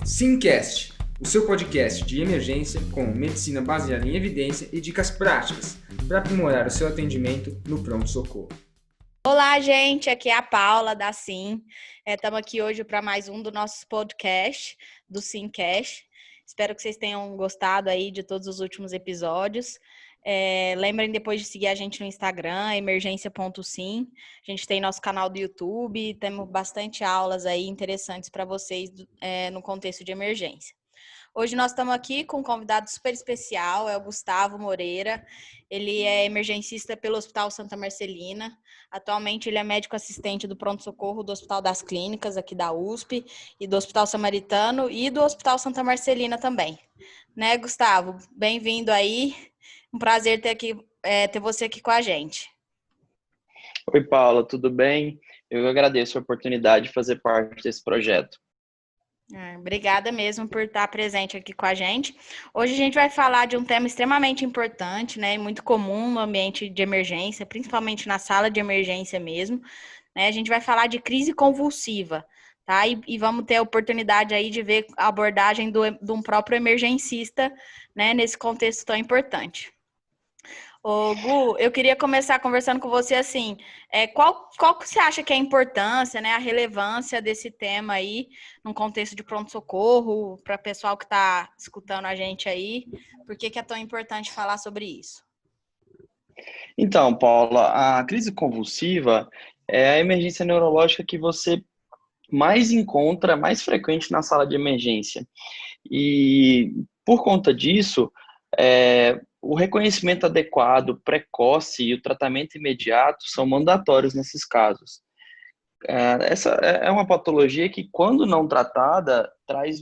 Simcast, o seu podcast de emergência com medicina baseada em evidência e dicas práticas para aprimorar o seu atendimento no pronto-socorro. Olá, gente, aqui é a Paula da Sim. Estamos aqui hoje para mais um do nosso podcast, do Simcast. Espero que vocês tenham gostado aí de todos os últimos episódios. Lembrem depois de seguir a gente no Instagram, emergência.sim. A gente tem nosso canal do YouTube, temos bastante aulas aí interessantes para vocês no contexto de emergência. Hoje nós estamos aqui com um convidado super especial, é o Gustavo Moreira. Ele é emergencista pelo Hospital Santa Marcelina. Atualmente ele é médico assistente do pronto-socorro do Hospital das Clínicas, aqui da USP, e do Hospital Samaritano e do Hospital Santa Marcelina também. Né, Gustavo? Bem-vindo aí. Um prazer ter você aqui com a gente. Oi, Paula, tudo bem? Eu agradeço a oportunidade de fazer parte desse projeto. Obrigada mesmo por estar presente aqui com a gente. Hoje a gente vai falar de um tema extremamente importante, né, e muito comum no ambiente de emergência, principalmente na sala de emergência mesmo, né? A gente vai falar de crise convulsiva, tá? E vamos ter a oportunidade aí de ver a abordagem de um próprio emergencista, né, nesse contexto tão importante. Ô, Gu, eu queria começar conversando com você assim, qual que você acha que é a importância, né, a relevância desse tema aí, num contexto de pronto-socorro, para o pessoal que está escutando a gente aí, por que é tão importante falar sobre isso? Então, Paula, a crise convulsiva é a emergência neurológica que você mais encontra, mais frequente na sala de emergência. E, por conta disso, o reconhecimento adequado, precoce e o tratamento imediato são mandatórios nesses casos. Essa é uma patologia que, quando não tratada, traz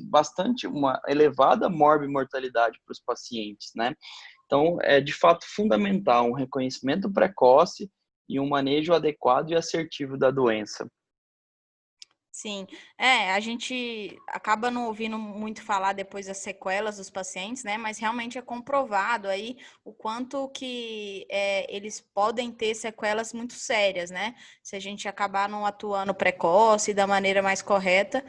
uma elevada morbimortalidade para os pacientes, né? Então, é de fato fundamental um reconhecimento precoce e um manejo adequado e assertivo da doença. Sim, a gente acaba não ouvindo muito falar depois das sequelas dos pacientes, né? Mas realmente é comprovado aí o quanto que eles podem ter sequelas muito sérias, né? Se a gente acabar não atuando precoce da maneira mais correta.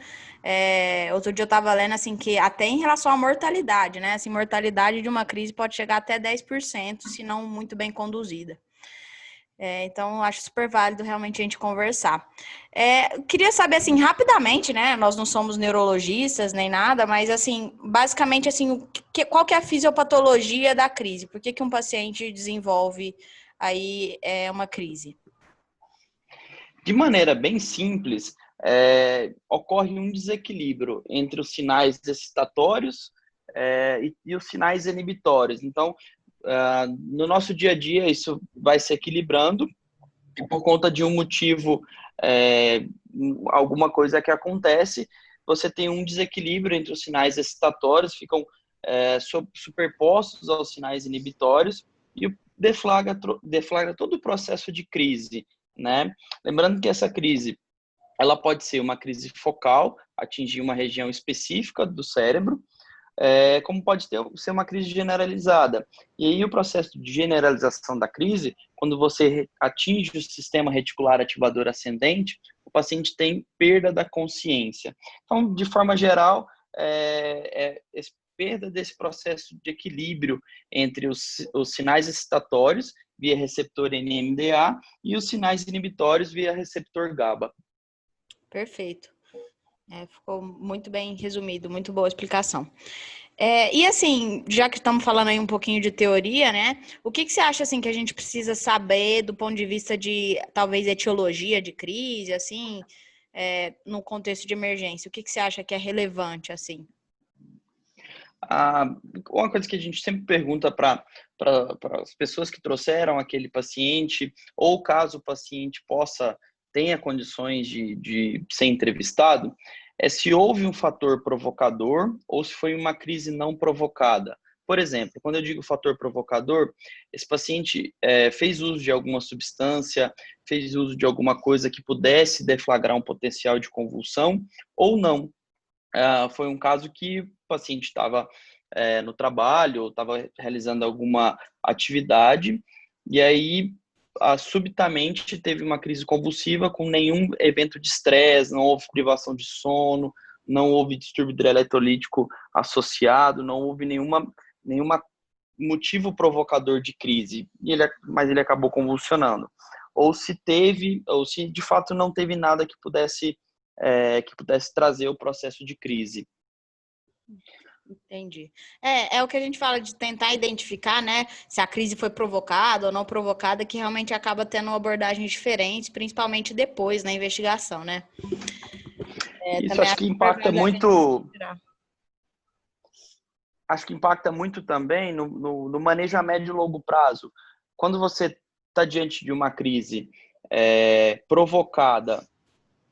Outro dia eu estava lendo assim que até em relação à mortalidade, né? Assim, mortalidade de uma crise pode chegar até 10%, se não muito bem conduzida. Então, acho super válido realmente a gente conversar. Queria saber, assim, rapidamente, né? Nós não somos neurologistas nem nada, mas, assim, basicamente, assim, qual que é a fisiopatologia da crise? Por que um paciente desenvolve aí uma crise? De maneira bem simples, ocorre um desequilíbrio entre os sinais excitatórios e os sinais inibitórios. Então, no nosso dia a dia, isso vai se equilibrando e por conta de um motivo, alguma coisa que acontece, você tem um desequilíbrio entre os sinais excitatórios, ficam superpostos aos sinais inibitórios e deflagra todo o processo de crise, né? Lembrando que essa crise, ela pode ser uma crise focal, atingir uma região específica do cérebro, como pode ser uma crise generalizada. E aí o processo de generalização da crise, quando você atinge o sistema reticular ativador ascendente, o paciente tem perda da consciência. Então, de forma geral, perda desse processo de equilíbrio entre os sinais excitatórios via receptor NMDA e os sinais inibitórios via receptor GABA. Perfeito. Ficou muito bem resumido, muito boa explicação. E assim, já que estamos falando aí um pouquinho de teoria, né? O que você acha assim que a gente precisa saber do ponto de vista de talvez etiologia de crise, assim, no contexto de emergência? O que você acha que é relevante, assim? Uma coisa que a gente sempre pergunta para as pessoas que trouxeram aquele paciente, ou caso o paciente tenha condições de ser entrevistado, é se houve um fator provocador ou se foi uma crise não provocada. Por exemplo, quando eu digo fator provocador, esse paciente fez uso de alguma substância, fez uso de alguma coisa que pudesse deflagrar um potencial de convulsão ou não. Foi um caso que o paciente estava no trabalho, estava realizando alguma atividade, e aí subitamente teve uma crise convulsiva com nenhum evento de estresse, não houve privação de sono, não houve distúrbio hidroeletrolítico associado, não houve nenhuma motivo provocador de crise, mas ele acabou convulsionando. Ou se teve, ou se de fato não teve nada que pudesse trazer o processo de crise. Entendi. É o que a gente fala de tentar identificar, né, se a crise foi provocada ou não provocada, que realmente acaba tendo abordagens diferentes, principalmente depois na investigação, né? Isso Também acho acho que impacta importante a gente muito. tirar. Acho que impacta muito também no manejo a médio e longo prazo. Quando você está diante de uma crise provocada,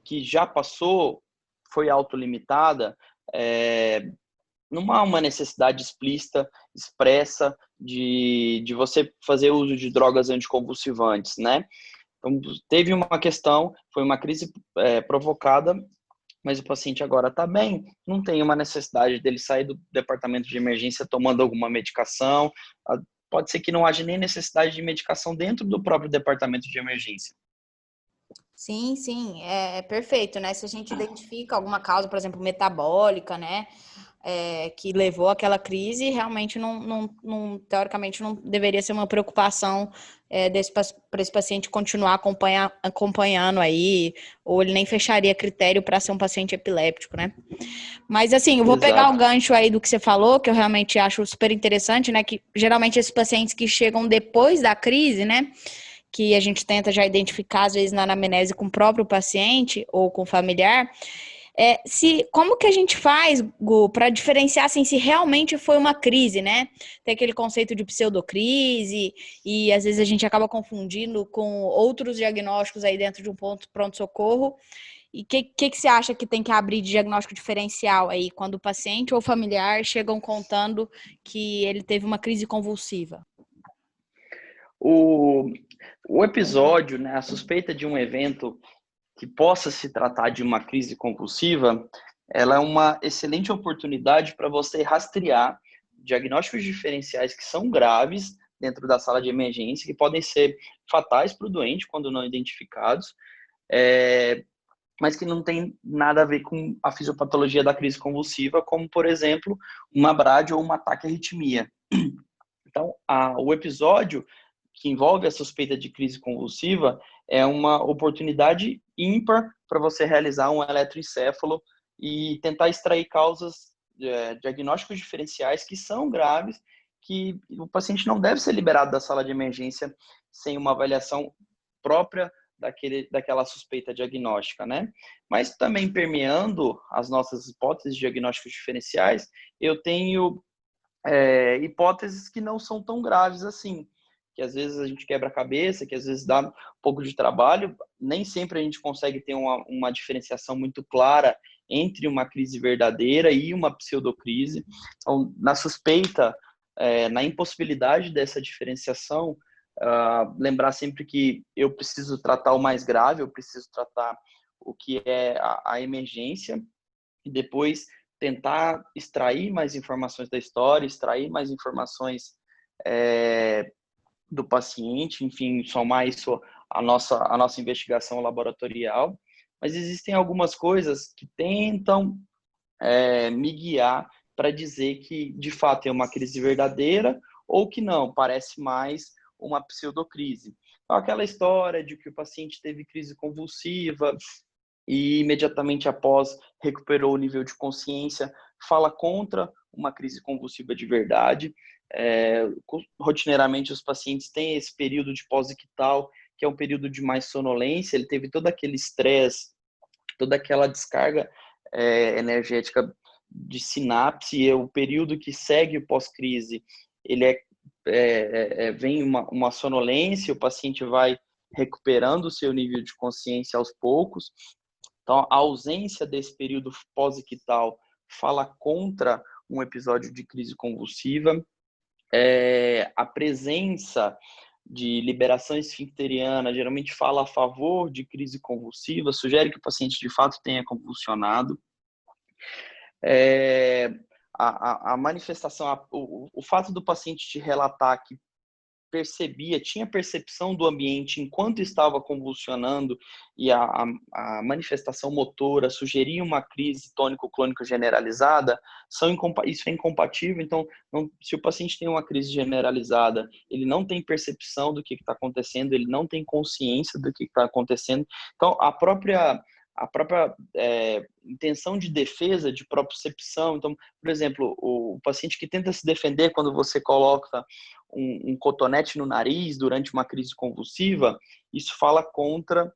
que já passou, foi autolimitada, não há uma necessidade explícita, expressa, de você fazer uso de drogas anticonvulsivantes, né? Então, teve uma questão, foi uma crise provocada, mas o paciente agora está bem, não tem uma necessidade dele sair do departamento de emergência tomando alguma medicação, pode ser que não haja nem necessidade de medicação dentro do próprio departamento de emergência. Sim, é perfeito, né? Se a gente identifica alguma causa, por exemplo, metabólica, né, que levou àquela crise, realmente teoricamente não deveria ser uma preocupação para esse paciente continuar acompanhando aí, ou ele nem fecharia critério para ser um paciente epiléptico, né? Mas assim, eu vou pegar o Exato. gancho aí do que você falou, que eu realmente acho super interessante, né? Que geralmente esses pacientes que chegam depois da crise, né? Que a gente tenta já identificar, às vezes, na anamnese com o próprio paciente ou com o familiar, como que a gente faz, Gu, para diferenciar assim, se realmente foi uma crise, né? Tem aquele conceito de pseudocrise, e às vezes a gente acaba confundindo com outros diagnósticos aí dentro de um pronto-socorro. E o que você acha que tem que abrir de diagnóstico diferencial aí, quando o paciente ou o familiar chegam contando que ele teve uma crise convulsiva? O episódio, né, a suspeita de um evento que possa se tratar de uma crise convulsiva, ela é uma excelente oportunidade para você rastrear diagnósticos diferenciais que são graves dentro da sala de emergência, que podem ser fatais para o doente quando não identificados, mas que não tem nada a ver com a fisiopatologia da crise convulsiva, como, por exemplo, uma brade ou um ataque à arritmia. Então, o episódio que envolve a suspeita de crise convulsiva é uma oportunidade ímpar para você realizar um eletroencefalo e tentar extrair causas, diagnósticos diferenciais que são graves, que o paciente não deve ser liberado da sala de emergência sem uma avaliação própria daquela suspeita diagnóstica, né? Mas também permeando as nossas hipóteses de diagnósticos diferenciais, eu tenho hipóteses que não são tão graves assim, que às vezes a gente quebra a cabeça, que às vezes dá um pouco de trabalho, nem sempre a gente consegue ter uma diferenciação muito clara entre uma crise verdadeira e uma pseudocrise. Então, na suspeita, na impossibilidade dessa diferenciação, lembrar sempre que eu preciso tratar o mais grave, eu preciso tratar o que é a emergência, e depois tentar extrair mais informações da história, extrair mais informações do paciente, enfim, somar isso à nossa investigação laboratorial. Mas existem algumas coisas que tentam me guiar para dizer que, de fato, é uma crise verdadeira ou que não, parece mais uma pseudocrise. Então, aquela história de que o paciente teve crise convulsiva e imediatamente após recuperou o nível de consciência, fala contra uma crise convulsiva de verdade. Rotineiramente, os pacientes têm esse período de pós-ictal, que é um período de mais sonolência, ele teve todo aquele estresse, toda aquela descarga energética de sinapse, e o período que segue o pós-crise, ele vem uma sonolência, o paciente vai recuperando o seu nível de consciência aos poucos. Então, a ausência desse período pós-ictal fala contra um episódio de crise convulsiva. A presença de liberação esfincteriana geralmente fala a favor de crise convulsiva, sugere que o paciente de fato tenha convulsionado. A manifestação, o fato do paciente te relatar que tinha percepção do ambiente enquanto estava convulsionando e a manifestação motora sugeria uma crise tônico-clônica generalizada, isso é incompatível. Então, se o paciente tem uma crise generalizada, ele não tem percepção do que está acontecendo, ele não tem consciência do que está acontecendo. Então, a própria intenção de defesa, de propriocepção. Então, por exemplo, o paciente que tenta se defender quando você coloca um cotonete no nariz durante uma crise convulsiva, isso fala contra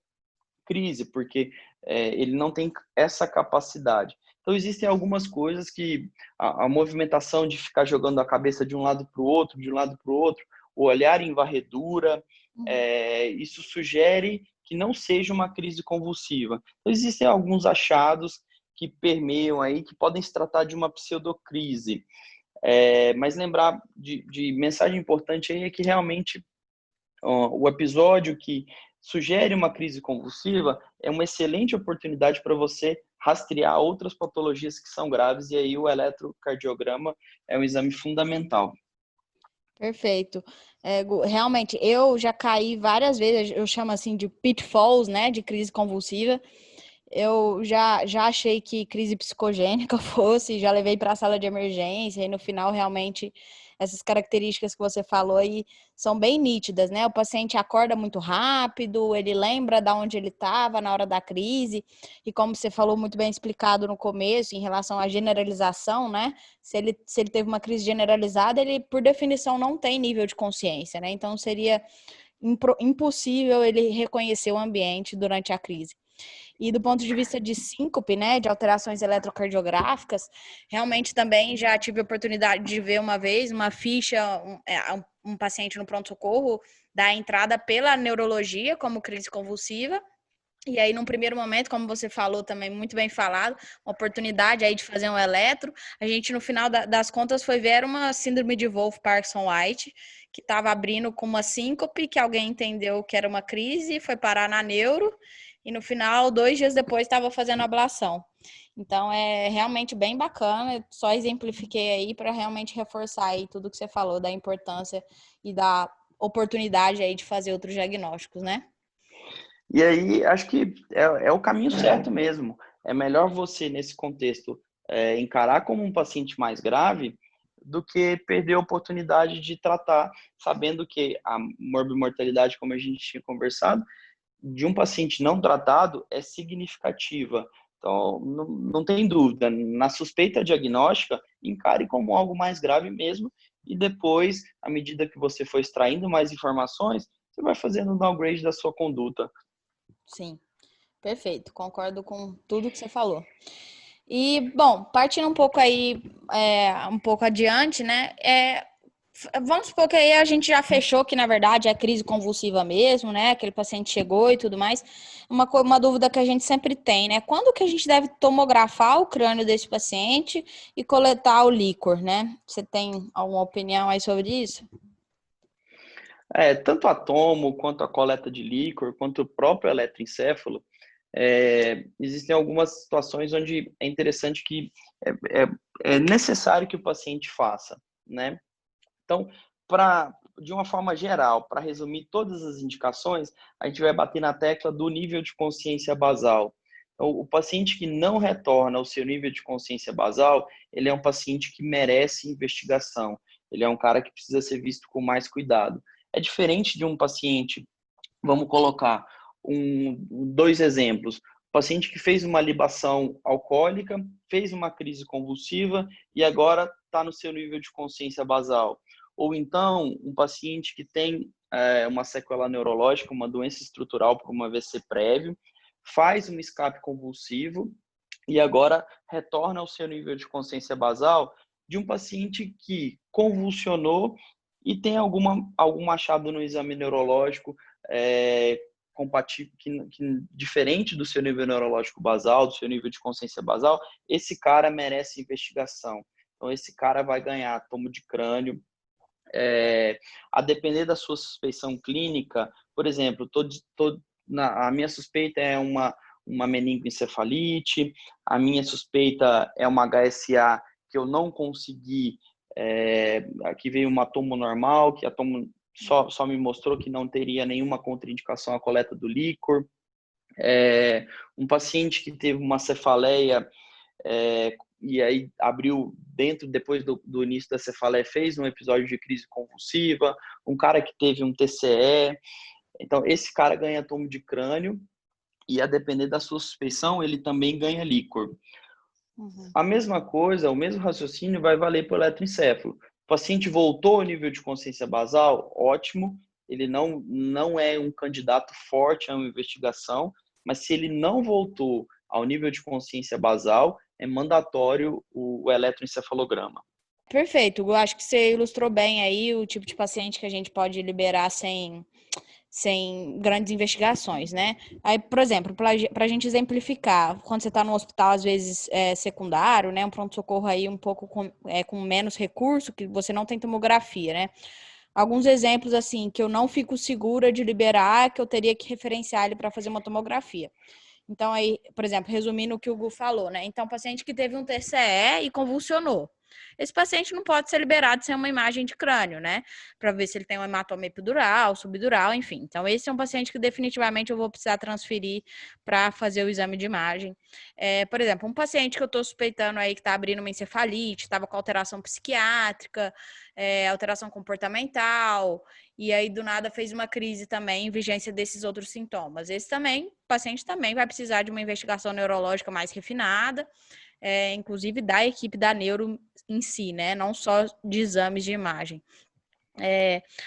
crise, porque ele não tem essa capacidade. Então, existem algumas coisas que a movimentação de ficar jogando a cabeça de um lado para o outro, o olhar em varredura, isso sugere que não seja uma crise convulsiva. Então, existem alguns achados que permeiam aí, que podem se tratar de uma pseudocrise. Mas lembrar de mensagem importante aí é que realmente o episódio que sugere uma crise convulsiva é uma excelente oportunidade para você rastrear outras patologias que são graves, e aí o eletrocardiograma é um exame fundamental. Perfeito. Realmente, eu já caí várias vezes, eu chamo assim de pitfalls, né, de crise convulsiva. Eu já achei que crise psicogênica fosse, já levei para a sala de emergência e no final realmente essas características que você falou aí são bem nítidas, né? O paciente acorda muito rápido, ele lembra de onde ele estava na hora da crise e como você falou muito bem explicado no começo em relação à generalização, né? Se ele teve uma crise generalizada, ele por definição não tem nível de consciência, né? Então seria impossível ele reconhecer o ambiente durante a crise. E do ponto de vista de síncope, né, de alterações eletrocardiográficas, realmente também já tive a oportunidade de ver uma vez uma ficha, um paciente no pronto-socorro da entrada pela neurologia como crise convulsiva. E aí, num primeiro momento, como você falou também, muito bem falado, uma oportunidade aí de fazer um eletro. A gente, no final das contas, foi ver uma síndrome de Wolff-Parkinson-White, que estava abrindo com uma síncope, que alguém entendeu que era uma crise, foi parar na neuro, e no final, 2 dias depois, estava fazendo ablação. Então, é realmente bem bacana, eu só exemplifiquei aí para realmente reforçar aí tudo que você falou, da importância e da oportunidade aí de fazer outros diagnósticos, né? E aí, acho que é o caminho certo mesmo. É melhor você, nesse contexto, encarar como um paciente mais grave do que perder a oportunidade de tratar, sabendo que a morbimortalidade, como a gente tinha conversado, de um paciente não tratado é significativa. Então, não tem dúvida. Na suspeita diagnóstica, encare como algo mais grave mesmo e depois, à medida que você for extraindo mais informações, você vai fazendo um downgrade da sua conduta. Sim, perfeito. Concordo com tudo que você falou. E, bom, partindo um pouco aí, um pouco adiante, né? Vamos supor que aí a gente já fechou que, na verdade, é crise convulsiva mesmo, né? Aquele paciente chegou e tudo mais. Uma dúvida que a gente sempre tem, né? Quando que a gente deve tomografar o crânio desse paciente e coletar o líquor, né? Você tem alguma opinião aí sobre isso? Tanto a tomo, quanto a coleta de líquor, quanto o próprio eletroencefalo, existem algumas situações onde é interessante que é necessário que o paciente faça, né? Então, de uma forma geral, para resumir todas as indicações, a gente vai bater na tecla do nível de consciência basal. Então, o paciente que não retorna ao seu nível de consciência basal, ele é um paciente que merece investigação. Ele é um cara que precisa ser visto com mais cuidado. É diferente de um paciente, vamos colocar 2 exemplos. O paciente que fez uma libação alcoólica, fez uma crise convulsiva e agora está no seu nível de consciência basal. Ou então, um paciente que tem uma sequela neurológica, uma doença estrutural por um AVC prévio, faz um escape convulsivo e agora retorna ao seu nível de consciência basal de um paciente que convulsionou e tem algum achado no exame neurológico compatível, diferente do seu nível neurológico basal, do seu nível de consciência basal, esse cara merece investigação. Então, esse cara vai ganhar tomo de crânio. A depender da sua suspeição clínica, por exemplo, a minha suspeita é uma meningoencefalite, a minha suspeita é uma HSA que eu não consegui, aqui veio uma tomo normal, que a tomo só me mostrou que não teria nenhuma contraindicação à coleta do líquor. Um paciente que teve uma cefaleia e aí depois do início da cefaleia, fez um episódio de crise convulsiva, um cara que teve um TCE. Então, esse cara ganha tomo de crânio e, a depender da sua suspeição, ele também ganha líquor. A mesma coisa, o mesmo raciocínio vai valer para o eletroencefalo. O paciente voltou ao nível de consciência basal, ótimo, ele não é um candidato forte a uma investigação, mas se ele não voltou ao nível de consciência basal, é mandatório o eletroencefalograma. Perfeito, eu acho que você ilustrou bem aí o tipo de paciente que a gente pode liberar sem grandes investigações, né? Aí, por exemplo, para a gente exemplificar, quando você está no hospital, às vezes secundário, né? Um pronto-socorro aí um pouco com menos recurso, que você não tem tomografia, né? Alguns exemplos, assim, que eu não fico segura de liberar, que eu teria que referenciar ele para fazer uma tomografia. Então, aí, por exemplo, resumindo o que o Gu falou, né? Então, paciente que teve um TCE e convulsionou. Esse paciente não pode ser liberado sem uma imagem de crânio, né? Para ver se ele tem um hematoma epidural, subdural, enfim. Então, esse é um paciente que definitivamente eu vou precisar transferir para fazer o exame de imagem. Por exemplo, um paciente que eu estou suspeitando aí que está abrindo uma encefalite, estava com alteração psiquiátrica, alteração comportamental, e aí do nada fez uma crise também em vigência desses outros sintomas. Esse também, o paciente também vai precisar de uma investigação neurológica mais refinada, inclusive da equipe da neuro em si, né? Não só de exames de imagem.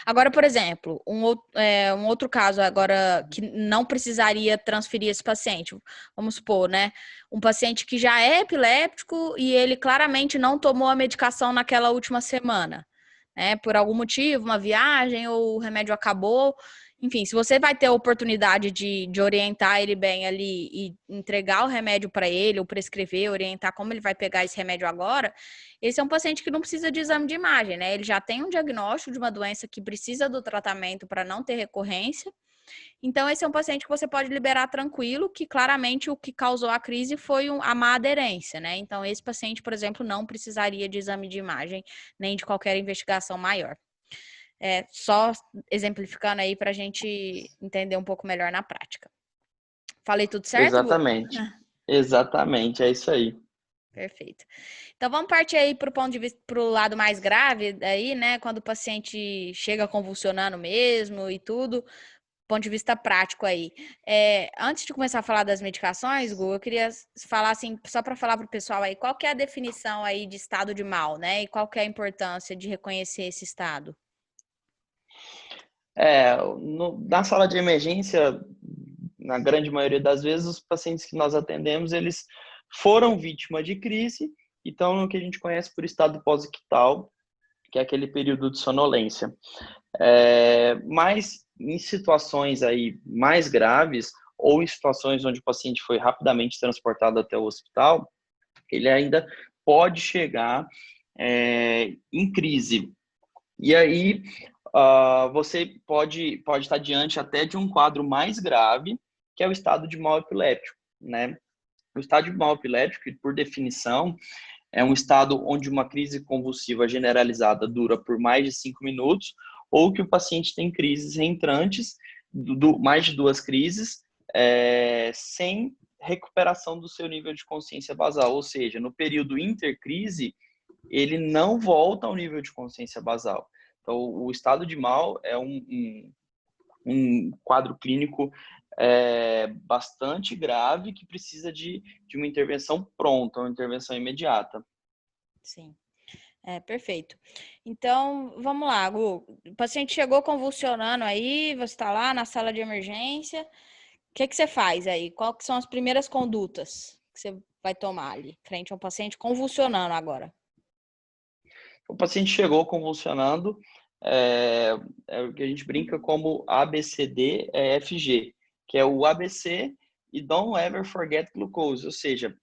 Agora, por exemplo, um outro caso agora que não precisaria transferir esse paciente, vamos supor, né? Um paciente que já é epiléptico e ele claramente não tomou a medicação naquela última semana, né? Por algum motivo, uma viagem ou o remédio acabou. Enfim, se você vai ter a oportunidade de orientar ele bem ali e entregar o remédio para ele, ou prescrever, orientar como ele vai pegar esse remédio agora, esse é um paciente que não precisa de exame de imagem, né? Ele já tem um diagnóstico de uma doença que precisa do tratamento para não ter recorrência. Então, esse é um paciente que você pode liberar tranquilo, que claramente o que causou a crise foi a má aderência, né? Então, esse paciente, por exemplo, não precisaria de exame de imagem, nem de qualquer investigação maior. Só exemplificando aí para a gente entender um pouco melhor na prática. Falei tudo certo, Gu? Exatamente, é isso aí. Perfeito. Então vamos partir aí para o ponto de vista, para o lado mais grave aí, né? Quando o paciente chega convulsionando mesmo e tudo, ponto de vista prático aí. Antes de começar a falar das medicações, Gu, eu queria falar assim, só para falar para o pessoal aí, qual que é a definição aí de estado de mal, né? E qual que é a importância de reconhecer esse estado? Na sala de emergência, na grande maioria das vezes, os pacientes que nós atendemos, eles foram vítima de crise e estão no que a gente conhece por estado pós-ictal, que é aquele período de sonolência. Mas em situações aí mais graves, ou em situações onde o paciente foi rapidamente transportado até o hospital, ele ainda pode chegar em crise. E aí, você pode estar diante até de um quadro mais grave, que é o estado de mal epiléptico, né? O estado de mal epiléptico, por definição, é um estado onde uma crise convulsiva generalizada dura por mais de 5 minutos, ou que o paciente tem crises reentrantes, mais de 2 crises, sem recuperação do seu nível de consciência basal, ou seja, no período intercrise, ele não volta ao nível de consciência basal. Então, o estado de mal é um quadro clínico bastante grave que precisa de uma intervenção pronta, uma intervenção imediata. Sim, perfeito. Então, vamos lá, Gu. O paciente chegou convulsionando aí, você está lá na sala de emergência. O que você faz aí? Quais são as primeiras condutas que você vai tomar ali, frente a um paciente convulsionando agora? O paciente chegou convulsionando, o que a gente brinca como ABCD-EFG, que é o ABC e Don't Ever Forget Glucose, ou seja,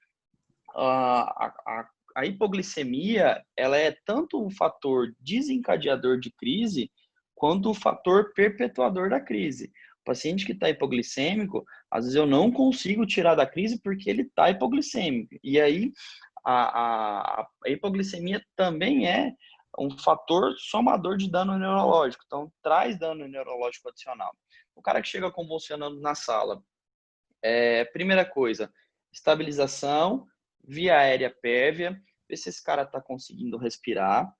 a hipoglicemia ela é tanto um fator desencadeador de crise quanto o fator perpetuador da crise. O paciente que está hipoglicêmico, às vezes eu não consigo tirar da crise porque ele está hipoglicêmico. E aí a hipoglicemia também é um fator somador de dano neurológico, então traz dano neurológico adicional. O cara que chega convulsionando na sala, primeira coisa, estabilização, via aérea pérvia, ver se esse cara está conseguindo respirar.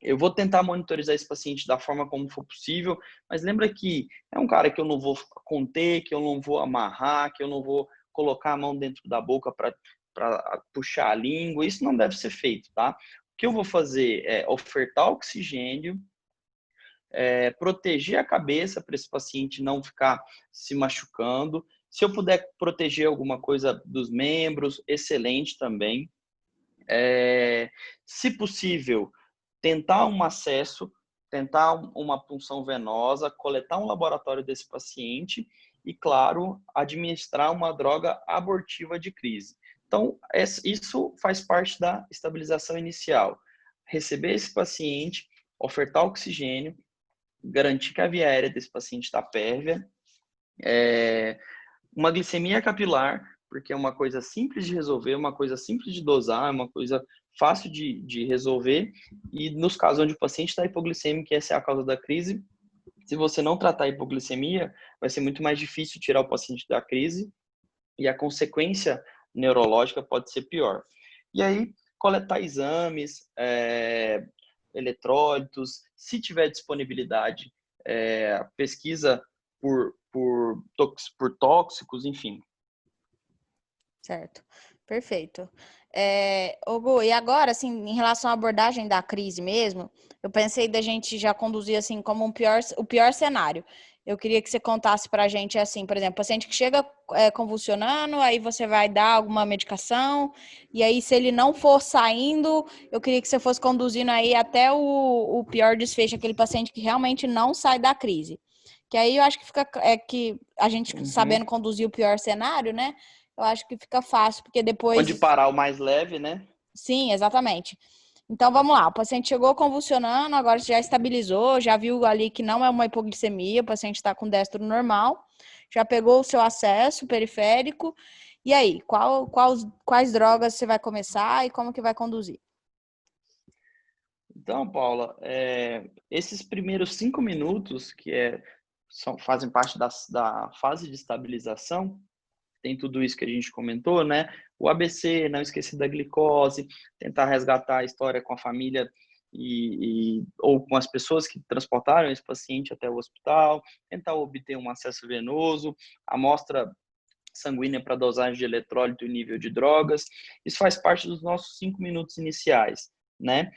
Eu vou tentar monitorizar esse paciente da forma como for possível, mas lembra que é um cara que eu não vou conter, que eu não vou amarrar, que eu não vou colocar a mão dentro da boca para puxar a língua, isso não deve ser feito, tá? O que eu vou fazer é ofertar oxigênio, proteger a cabeça para esse paciente não ficar se machucando. Se eu puder proteger alguma coisa dos membros, excelente também. Se possível, tentar um acesso, tentar uma punção venosa, coletar um laboratório desse paciente e, claro, administrar uma droga abortiva de crise. Então, isso faz parte da estabilização inicial. Receber esse paciente, ofertar oxigênio, garantir que a via aérea desse paciente está pérvia, uma glicemia capilar, porque é uma coisa simples de resolver, uma coisa simples de dosar, uma coisa fácil de resolver, e nos casos onde o paciente está hipoglicêmico, que essa é a causa da crise, se você não tratar a hipoglicemia, vai ser muito mais difícil tirar o paciente da crise, e a consequência neurológica pode ser pior. E aí, coletar exames, eletrólitos, se tiver disponibilidade, pesquisa por tóxicos, enfim. Certo, perfeito. Gu, e agora, assim, em relação à abordagem da crise mesmo, eu pensei da gente já conduzir, assim, como o pior cenário. Eu queria que você contasse pra gente, assim, por exemplo, paciente que chega convulsionando, aí você vai dar alguma medicação, e aí se ele não for saindo, eu queria que você fosse conduzindo aí até o pior desfecho, aquele paciente que realmente não sai da crise. Que aí eu acho que fica, que a gente sabendo conduzir o pior cenário, né? Eu acho que fica fácil, porque Onde depois... parar o mais leve, né? Sim, exatamente. Então, vamos lá. O paciente chegou convulsionando, agora já estabilizou, já viu ali que não é uma hipoglicemia, o paciente está com destro normal, já pegou o seu acesso periférico. E aí, quais drogas você vai começar e como que vai conduzir? Então, Paula, esses primeiros 5 minutos, fazem parte da fase de estabilização, tem tudo isso que a gente comentou, né? O ABC, não esquecer da glicose, tentar resgatar a história com a família ou com as pessoas que transportaram esse paciente até o hospital, tentar obter um acesso venoso, amostra sanguínea para dosagem de eletrólito e nível de drogas. Isso faz parte dos nossos 5 minutos iniciais, né?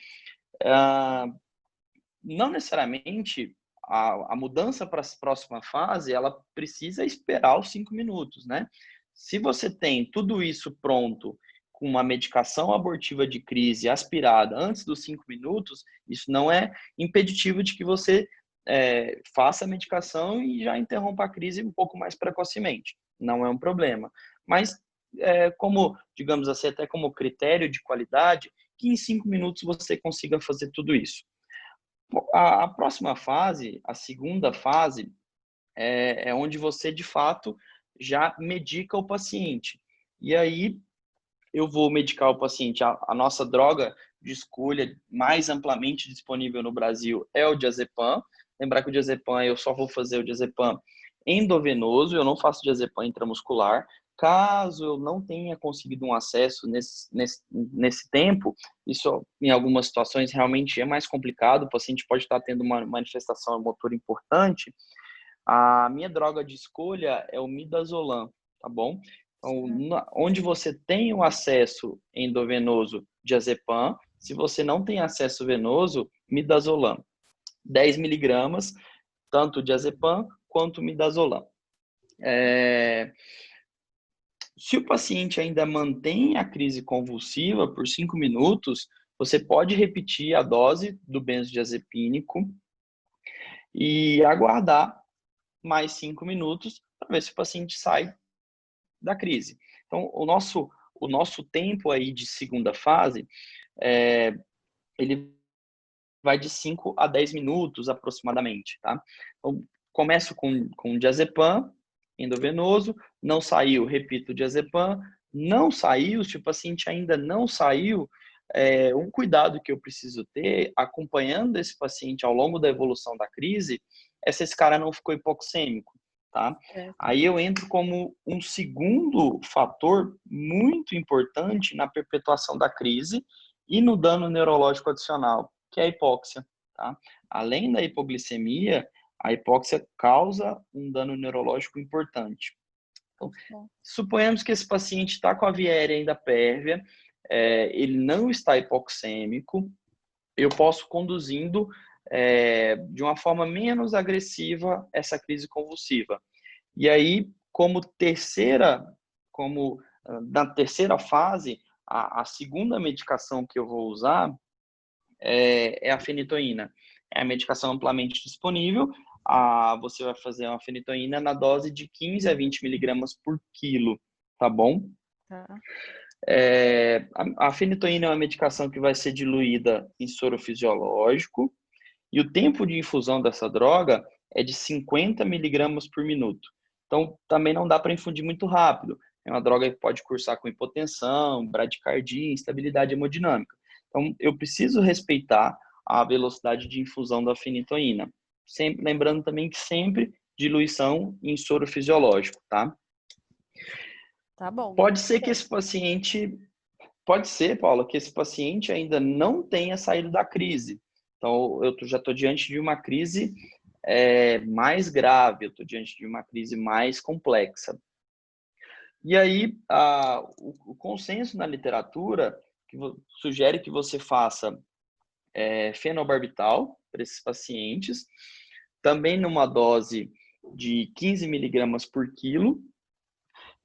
Não necessariamente a mudança para a próxima fase, ela precisa esperar os 5 minutos, né? Se você tem tudo isso pronto, com uma medicação abortiva de crise aspirada antes dos 5 minutos, isso não é impeditivo de que você faça a medicação e já interrompa a crise um pouco mais precocemente. Não é um problema. Mas, como, digamos assim, até como critério de qualidade, que em 5 minutos você consiga fazer tudo isso. A próxima fase, a segunda fase, é onde você, de fato, já medica o paciente. E aí, eu vou medicar o paciente. A nossa droga de escolha mais amplamente disponível no Brasil é o diazepam. Lembrar que o diazepam, eu só vou fazer o diazepam endovenoso, eu não faço diazepam intramuscular. Caso eu não tenha conseguido um acesso nesse tempo, isso em algumas situações realmente é mais complicado, o paciente pode estar tendo uma manifestação motora importante. A minha droga de escolha é o midazolam, tá bom? Então, onde você tem o acesso endovenoso, diazepam. Se você não tem acesso venoso, midazolam. 10 miligramas, tanto diazepam quanto midazolam. Se o paciente ainda mantém a crise convulsiva por 5 minutos, você pode repetir a dose do benzodiazepínico e aguardar mais 5 minutos para ver se o paciente sai da crise. Então, o nosso tempo aí de segunda fase, ele vai de 5 a 10 minutos aproximadamente, tá? Então, começo com diazepam endovenoso, não saiu, repito, diazepam, não saiu, se o paciente ainda não saiu, um cuidado que eu preciso ter, acompanhando esse paciente ao longo da evolução da crise, é se esse cara não ficou hipoxêmico, tá? Aí eu entro como um segundo fator muito importante na perpetuação da crise e no dano neurológico adicional, que é a hipóxia, tá? Além da hipoglicemia, a hipóxia causa um dano neurológico importante. Então, suponhamos que esse paciente está com a via aérea ainda pérvia, ele não está hipoxêmico, eu posso conduzindo de uma forma menos agressiva essa crise convulsiva. E aí, na terceira fase, a segunda medicação que eu vou usar é a fenitoína. É a medicação amplamente disponível. Você vai fazer uma fenitoína na dose de 15 a 20 miligramas por quilo, tá bom? Tá. A fenitoína é uma medicação que vai ser diluída em soro fisiológico e o tempo de infusão dessa droga é de 50 miligramas por minuto. Então, também não dá para infundir muito rápido. É uma droga que pode cursar com hipotensão, bradicardia, instabilidade hemodinâmica. Então, eu preciso respeitar a velocidade de infusão da fenitoína. Sempre, lembrando também que sempre diluição em soro fisiológico, tá? Tá bom. Pode ser, Paula, que esse paciente ainda não tenha saído da crise. Então, eu já estou diante de uma crise mais grave, eu estou diante de uma crise mais complexa. E aí, o consenso na literatura sugere que você faça fenobarbital para esses pacientes, também numa dose de 15 miligramas por quilo.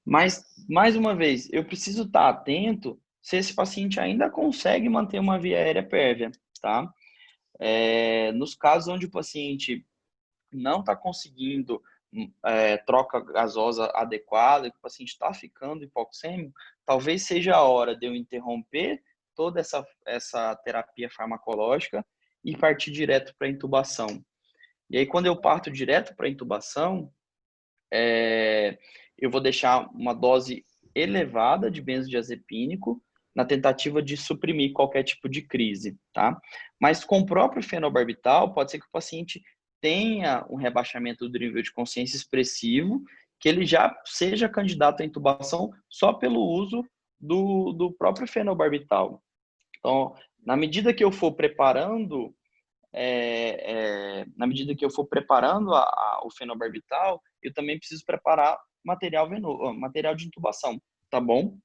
Mas, mais uma vez, eu preciso estar atento se esse paciente ainda consegue manter uma via aérea pérvia, tá? Nos casos onde o paciente não está conseguindo troca gasosa adequada, que o paciente está ficando hipoxêmico, talvez seja a hora de eu interromper toda essa terapia farmacológica e partir direto para a intubação. E aí, quando eu parto direto para a intubação, eu vou deixar uma dose elevada de benzodiazepínico na tentativa de suprimir qualquer tipo de crise, tá? Mas com o próprio fenobarbital, pode ser que o paciente tenha um rebaixamento do nível de consciência expressivo, que ele já seja candidato à intubação só pelo uso do próprio fenobarbital. Então, na medida que eu for preparando o fenobarbital, eu também preciso preparar material de intubação, tá bom?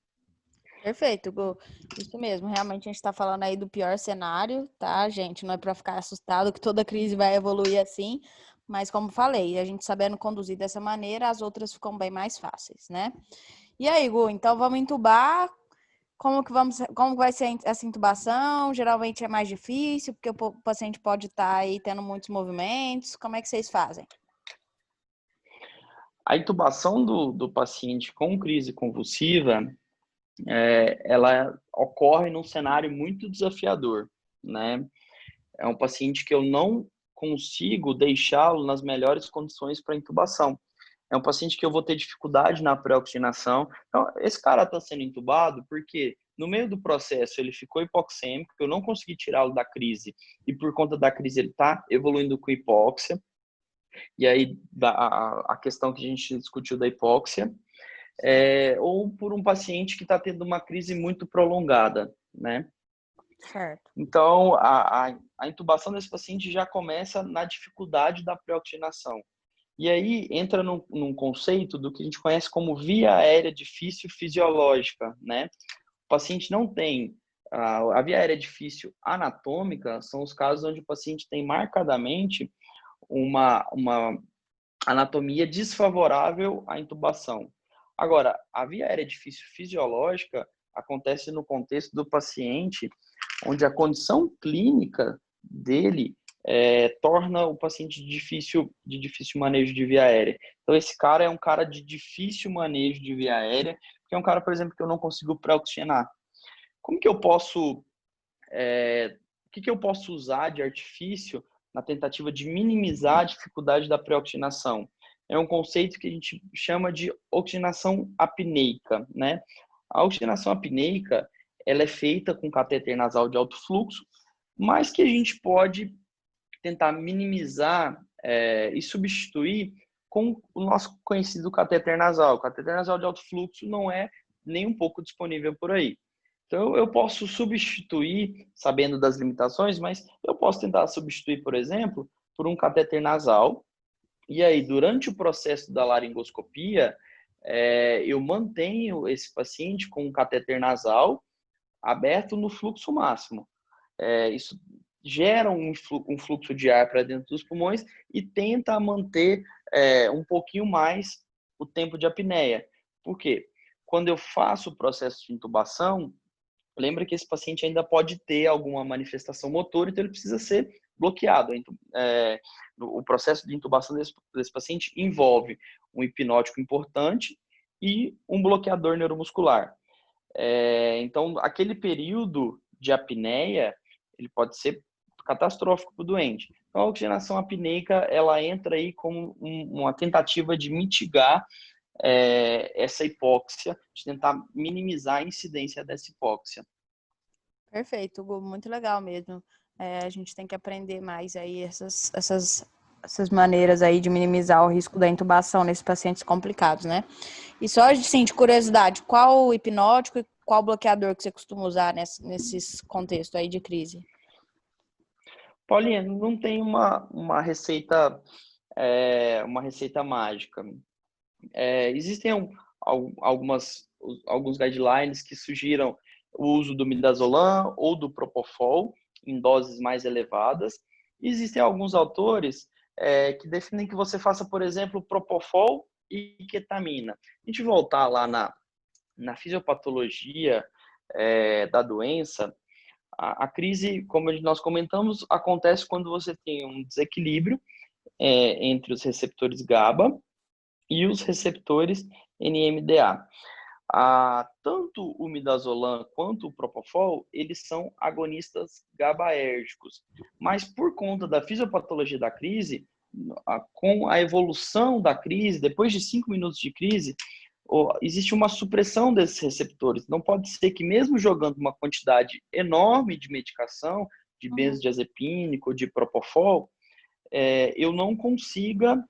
Perfeito, Gu. Isso mesmo. Realmente a gente está falando aí do pior cenário, tá, gente? Não é para ficar assustado que toda crise vai evoluir assim, mas como falei, a gente sabendo conduzir dessa maneira, as outras ficam bem mais fáceis, né? E aí, Gu, então vamos entubar. Como vai ser essa intubação? Geralmente é mais difícil, porque o paciente pode estar aí tendo muitos movimentos. Como é que vocês fazem? A intubação do paciente com crise convulsiva, ela ocorre num cenário muito desafiador, né? É um paciente que eu não consigo deixá-lo nas melhores condições para intubação. É um paciente que eu vou ter dificuldade na pré-oxigenação. Então, esse cara está sendo intubado porque no meio do processo ele ficou hipoxêmico, eu não consegui tirá-lo da crise e por conta da crise ele está evoluindo com hipóxia. E aí a questão que a gente discutiu da hipóxia, ou por um paciente que está tendo uma crise muito prolongada, né? Certo. Então, a intubação desse paciente já começa na dificuldade da pré-oxigenação. E aí entra num conceito do que a gente conhece como via aérea difícil fisiológica, né? O paciente não tem a via aérea difícil anatômica, são os casos onde o paciente tem marcadamente uma anatomia desfavorável à intubação. Agora, a via aérea difícil fisiológica acontece no contexto do paciente onde a condição clínica dele torna o paciente de difícil manejo de via aérea. Então, esse cara é um cara de difícil manejo de via aérea, porque é um cara, por exemplo, que eu não consigo pré-oxigenar. Como que eu posso... o que eu posso usar de artifício na tentativa de minimizar a dificuldade da pré-oxigenação? É um conceito que a gente chama de oxigenação apneica, né? A oxigenação apneica ela é feita com catéter nasal de alto fluxo, mas que a gente pode tentar minimizar e substituir com o nosso conhecido catéter nasal. O catéter nasal de alto fluxo não é nem um pouco disponível por aí. Então, eu posso substituir, sabendo das limitações, mas eu posso tentar substituir, por exemplo, por um catéter nasal. E aí, durante o processo da laringoscopia, eu mantenho esse paciente com um catéter nasal aberto no fluxo máximo. Isso gera um fluxo de ar para dentro dos pulmões e tenta manter um pouquinho mais o tempo de apneia. Por quê? Quando eu faço o processo de intubação, lembra que esse paciente ainda pode ter alguma manifestação motora, então ele precisa ser bloqueado. O processo de intubação desse paciente envolve um hipnótico importante e um bloqueador neuromuscular. Então, aquele período de apneia, ele pode ser catastrófico para o doente. Então, a oxigenação apneica, ela entra aí como uma tentativa de mitigar essa hipóxia, de tentar minimizar a incidência dessa hipóxia. Perfeito, Hugo, muito legal mesmo. A gente tem que aprender mais aí essas maneiras aí de minimizar o risco da intubação nesses pacientes complicados, né? E só assim, de curiosidade, qual hipnótico e qual bloqueador que você costuma usar nesses contextos aí de crise? Paulinha, não tem uma receita mágica. Existem alguns guidelines que sugiram o uso do midazolam ou do propofol em doses mais elevadas. E existem alguns autores que definem que você faça, por exemplo, propofol e ketamina. A gente voltar lá na fisiopatologia da doença, a crise, como nós comentamos, acontece quando você tem um desequilíbrio entre os receptores GABA e os receptores NMDA. Tanto o midazolam quanto o propofol, eles são agonistas GABAérgicos. Mas por conta da fisiopatologia da crise, com a evolução da crise, depois de 5 minutos de crise, existe uma supressão desses receptores. Não pode ser que mesmo jogando uma quantidade enorme de medicação, de benzodiazepínico, de propofol, eu não consiga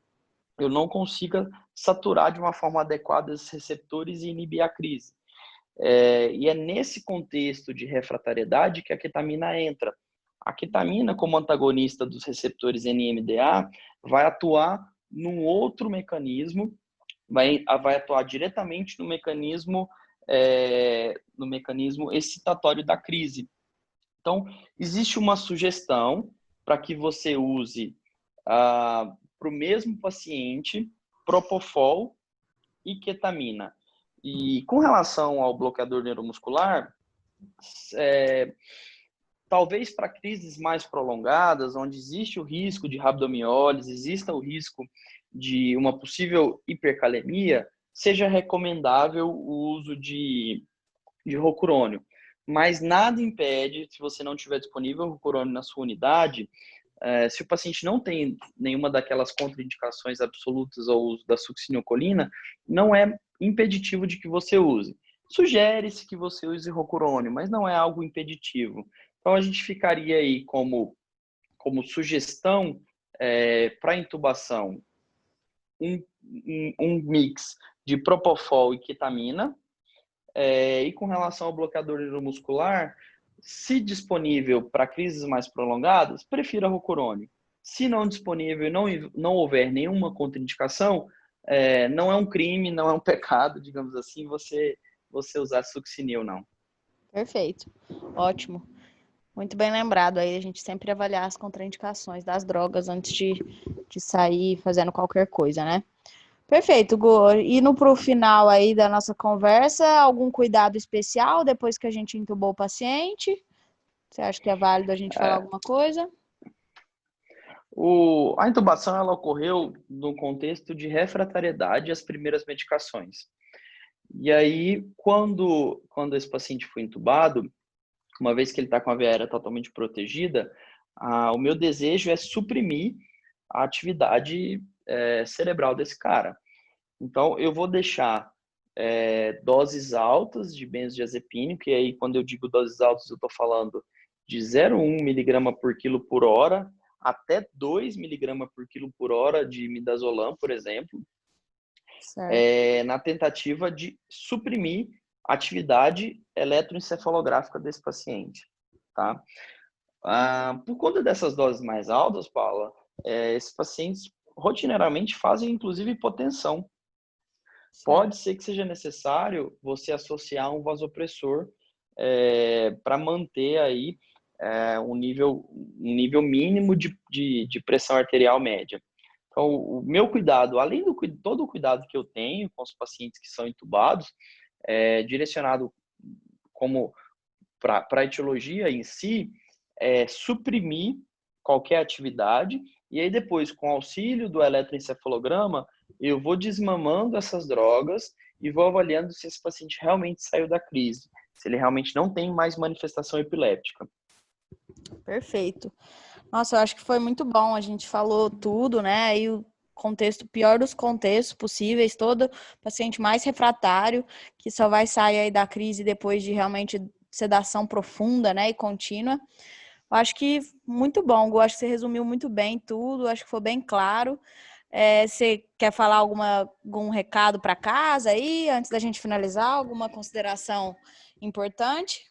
saturar de uma forma adequada esses receptores e inibir a crise. E é nesse contexto de refratariedade que a ketamina entra. A ketamina, como antagonista dos receptores NMDA, vai atuar num outro mecanismo, vai atuar diretamente no mecanismo excitatório da crise. Então, existe uma sugestão para que você use para o mesmo paciente propofol e ketamina. E com relação ao bloqueador neuromuscular, talvez para crises mais prolongadas, onde existe o risco de rabdomiólise, exista o risco de uma possível hipercalemia, seja recomendável o uso de rocurônio. Mas nada impede, se você não tiver disponível o rocurônio na sua unidade, se o paciente não tem nenhuma daquelas contraindicações absolutas ao uso da succinilcolina, não é impeditivo de que você use. Sugere-se que você use rocurônio, mas não é algo impeditivo. Então, a gente ficaria aí como sugestão para intubação um mix de propofol e ketamina. E com relação ao bloqueador neuromuscular, se disponível para crises mais prolongadas, prefira rocurônio. Se não disponível e não houver nenhuma contraindicação, não é um crime, não é um pecado, digamos assim, você usar succinil, não. Perfeito, ótimo. Muito bem lembrado aí, a gente sempre avaliar as contraindicações das drogas antes de sair fazendo qualquer coisa, né? Perfeito, Gu. Indo para o final aí da nossa conversa, algum cuidado especial depois que a gente entubou o paciente? Você acha que é válido a gente falar alguma coisa? A intubação ela ocorreu no contexto de refratariedade às primeiras medicações. E aí, quando esse paciente foi intubado, uma vez que ele está com a via aérea totalmente protegida, o meu desejo é suprimir a atividade cerebral desse cara. Então, eu vou deixar doses altas de benzodiazepínico, que aí quando eu digo doses altas eu estou falando de 0,1 miligrama por quilo por hora até 2 miligramas por quilo por hora de midazolam, por exemplo, na tentativa de suprimir a atividade eletroencefalográfica desse paciente, tá? Por conta dessas doses mais altas, Paula, esses pacientes rotineiramente fazem, inclusive, hipotensão. Pode ser que seja necessário você associar um vasopressor para manter aí um nível mínimo de pressão arterial média. Então, o meu cuidado, além de todo o cuidado que eu tenho com os pacientes que são intubados, direcionado como para a etiologia em si, suprimir qualquer atividade, e aí depois, com auxílio do eletroencefalograma, eu vou desmamando essas drogas e vou avaliando se esse paciente realmente saiu da crise, se ele realmente não tem mais manifestação epiléptica. Perfeito. Nossa, eu acho que foi muito bom, a gente falou tudo, né, e o contexto, pior dos contextos possíveis, todo paciente mais refratário, que só vai sair aí da crise depois de realmente sedação profunda, né, e contínua. Eu acho que muito bom, eu acho que você resumiu muito bem tudo, acho que foi bem claro. Você quer falar algum recado para casa aí, antes da gente finalizar? Alguma consideração importante?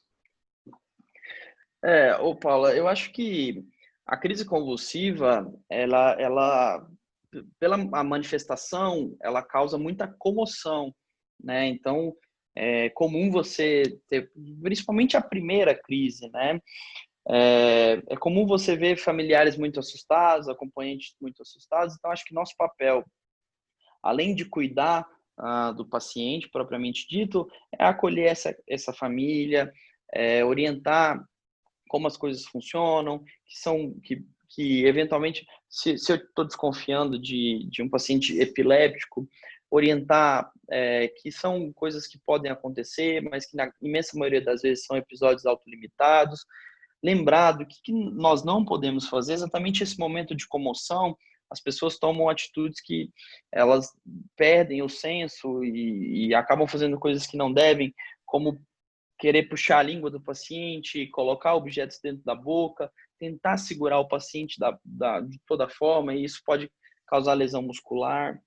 Paula, eu acho que a crise convulsiva, ela pela a manifestação, ela causa muita comoção, né? Então, é comum você ter, principalmente a primeira crise, né? É comum você ver familiares muito assustados, acompanhantes muito assustados. Então, acho que nosso papel, além de cuidar do paciente propriamente dito, é acolher essa família, orientar como as coisas funcionam, que eventualmente, se eu estou desconfiando de um paciente epiléptico, orientar que são coisas que podem acontecer, mas que na imensa maioria das vezes são episódios autolimitados. Lembrar do que nós não podemos fazer, exatamente esse momento de comoção, as pessoas tomam atitudes que elas perdem o senso e acabam fazendo coisas que não devem, como querer puxar a língua do paciente, colocar objetos dentro da boca, tentar segurar o paciente de toda forma, e isso pode causar lesão muscular.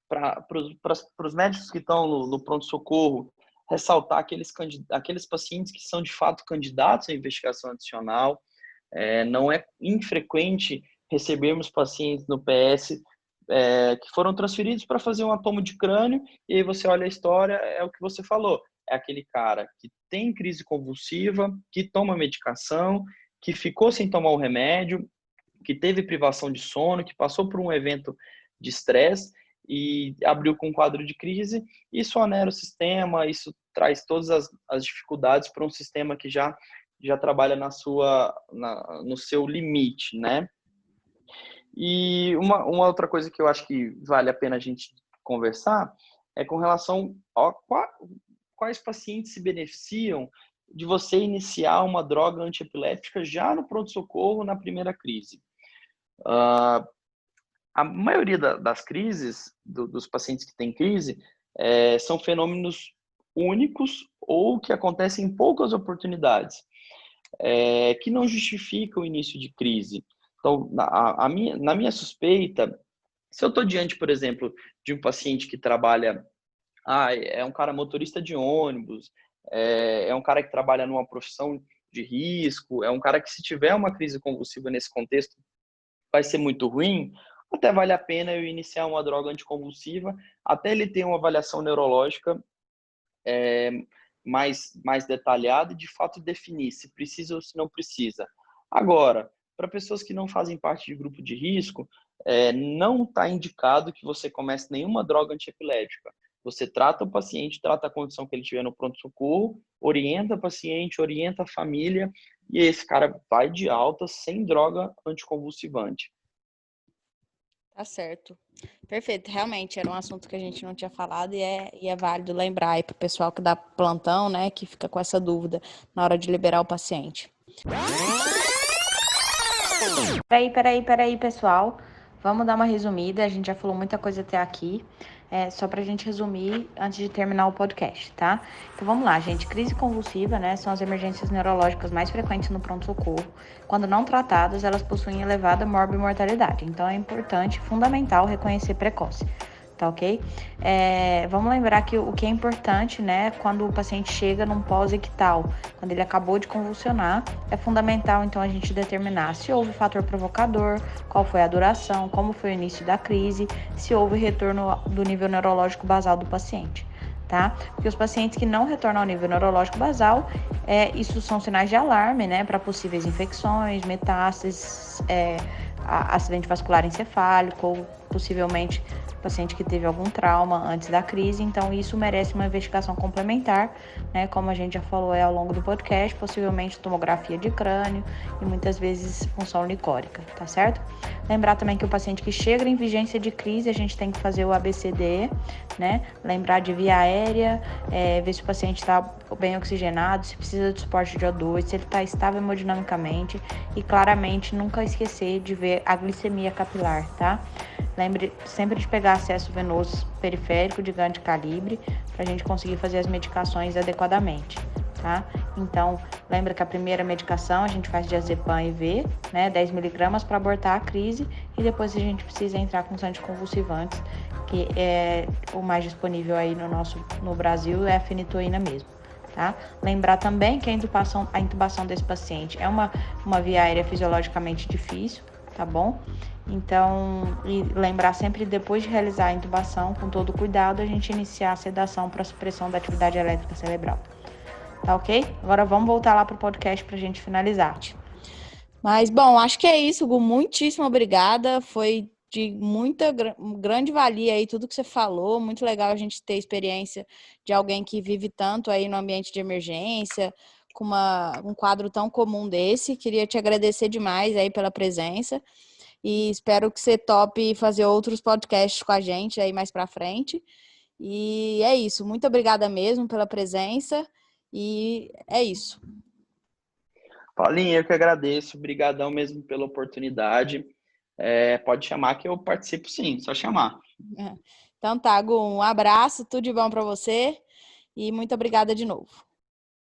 Para os médicos que estão no pronto-socorro, ressaltar aqueles pacientes que são de fato candidatos à investigação adicional. Não é infrequente recebermos pacientes no PS que foram transferidos para fazer um tomo de crânio, e aí você olha a história, é o que você falou, é aquele cara que tem crise convulsiva, que toma medicação, que ficou sem tomar o remédio, que teve privação de sono, que passou por um evento de estresse e abriu com um quadro de crise. Isso onera o sistema, isso traz todas as dificuldades para um sistema que já trabalha no seu limite, né? E uma outra coisa que eu acho que vale a pena a gente conversar é com relação a quais pacientes se beneficiam de você iniciar uma droga antiepilética já no pronto-socorro, na primeira crise. A maioria das crises, dos pacientes que têm crise, são fenômenos únicos ou que acontecem em poucas oportunidades, que não justificam o início de crise. Então, na minha suspeita, se eu estou diante, por exemplo, de um paciente que trabalha, é um cara motorista de ônibus, é um cara que trabalha numa profissão de risco, é um cara que, se tiver uma crise convulsiva nesse contexto, vai ser muito ruim, até vale a pena eu iniciar uma droga anticonvulsiva, até ele ter uma avaliação neurológica mais detalhada e, de fato, definir se precisa ou se não precisa. Agora, para pessoas que não fazem parte de grupo de risco, não está indicado que você comece nenhuma droga antiepilética. Você trata o paciente, trata a condição que ele tiver no pronto-socorro, orienta o paciente, orienta a família, e esse cara vai de alta sem droga anticonvulsivante. Tá certo. Perfeito. Realmente, era um assunto que a gente não tinha falado e é válido lembrar aí para o pessoal que dá plantão, né, que fica com essa dúvida na hora de liberar o paciente. Peraí, pessoal. Vamos dar uma resumida. A gente já falou muita coisa até aqui. só para a gente resumir antes de terminar o podcast, tá? Então vamos lá, gente. Crise convulsiva, né, são as emergências neurológicas mais frequentes no pronto-socorro. Quando não tratadas, elas possuem elevada morbimortalidade. Então é importante, fundamental, reconhecer precoce. Tá ok? Vamos lembrar que o que é importante, né, quando o paciente chega num pós-ictal, quando ele acabou de convulsionar, é fundamental, então, a gente determinar se houve fator provocador, qual foi a duração, como foi o início da crise, se houve retorno do nível neurológico basal do paciente, tá? Porque os pacientes que não retornam ao nível neurológico basal, isso são sinais de alarme, né, para possíveis infecções, metástases, acidente vascular encefálico, ou possivelmente paciente que teve algum trauma antes da crise, então isso merece uma investigação complementar, né? Como a gente já falou ao longo do podcast, possivelmente tomografia de crânio e muitas vezes função licórica, tá certo? Lembrar também que o paciente que chega em vigência de crise, a gente tem que fazer o ABCDE, né? Lembrar de via aérea, ver se o paciente está bem oxigenado, se precisa de suporte de O2, se ele está estável hemodinamicamente e claramente nunca esquecer de ver a glicemia capilar, tá? Lembre sempre de pegar acesso venoso periférico de grande calibre para a gente conseguir fazer as medicações adequadamente, tá? Então, lembra que a primeira medicação a gente faz diazepam IV, né, 10 mg para abortar a crise e depois a gente precisa entrar com os anticonvulsivantes, que é o mais disponível aí no Brasil é a fenitoína mesmo. Tá? Lembrar também que a intubação desse paciente é uma via aérea fisiologicamente difícil, tá bom? Então, e lembrar sempre depois de realizar a intubação, com todo cuidado, a gente iniciar a sedação para supressão da atividade elétrica cerebral. Tá ok? Agora vamos voltar lá pro podcast pra gente finalizar. Mas, bom, acho que é isso, Gu. Muitíssimo obrigada. Foi de muita grande valia aí tudo que você falou. Muito legal a gente ter experiência de alguém que vive tanto aí no ambiente de emergência, com um quadro tão comum desse. Queria te agradecer demais aí pela presença e espero que você tope fazer outros podcasts com a gente aí mais pra frente. E é isso. Muito obrigada mesmo pela presença e é isso. Paulinho, eu que agradeço. Obrigadão mesmo pela oportunidade. Pode chamar que eu participo sim, só chamar. Então tá, Gu, um abraço, tudo de bom para você e muito obrigada de novo.